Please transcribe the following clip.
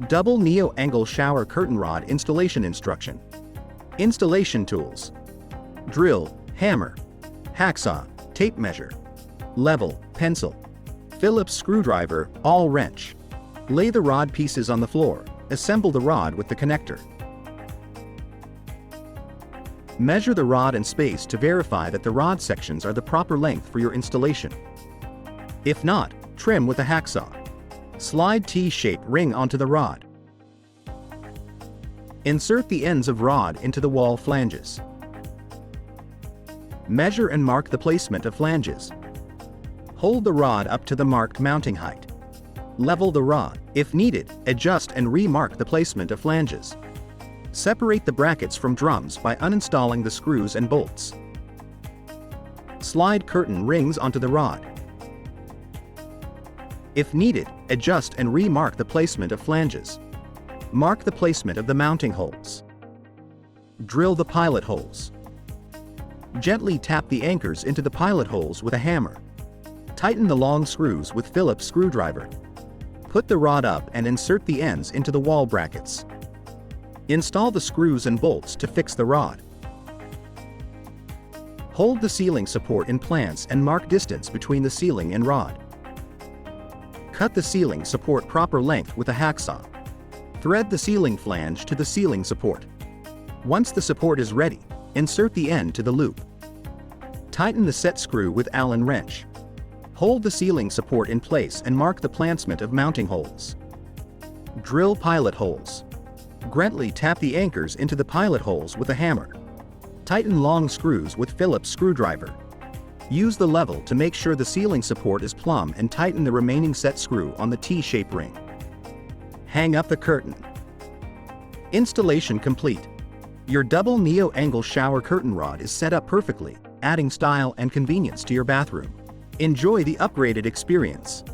Double Neo-Angle Shower Curtain Rod Installation Instruction. Installation tools: drill, hammer, hacksaw, tape measure, level, pencil, Phillips screwdriver, awl wrench. Lay the rod pieces on the floor. Assemble the rod with the connector. Measure the rod and space to verify that the rod sections are the proper length for your installation. If not, trim with a hacksaw. Slide T-shaped ring onto the rod. Insert the ends of rod into the wall flanges. Measure and mark the placement of flanges. Hold the rod up to the marked mounting height. Level the rod. If needed, adjust and re-mark the placement of flanges. Separate the brackets from drums by uninstalling the screws and bolts. Slide curtain rings onto the rod. If needed, adjust and re-mark the placement of flanges. Mark the placement of the mounting holes. Drill the pilot holes. Gently tap the anchors into the pilot holes with a hammer. Tighten the long screws with Phillips screwdriver. Put the rod up and insert the ends into the wall brackets. Install the screws and bolts to fix the rod. Hold the ceiling support in plants and mark distance between the ceiling and rod. Cut the ceiling support proper length with a hacksaw. Thread the ceiling flange to the ceiling support. Once the support is ready, insert the end to the loop. Tighten the set screw with Allen wrench. Hold the ceiling support in place and mark the placement of mounting holes. Drill pilot holes. Gently tap the anchors into the pilot holes with a hammer. Tighten long screws with Phillips screwdriver. Use the level to make sure the ceiling support is plumb and tighten the remaining set screw on the T-shaped ring. Hang up the curtain. Installation complete. Your double Neo-Angle shower curtain rod is set up perfectly, adding style and convenience to your bathroom. Enjoy the upgraded experience.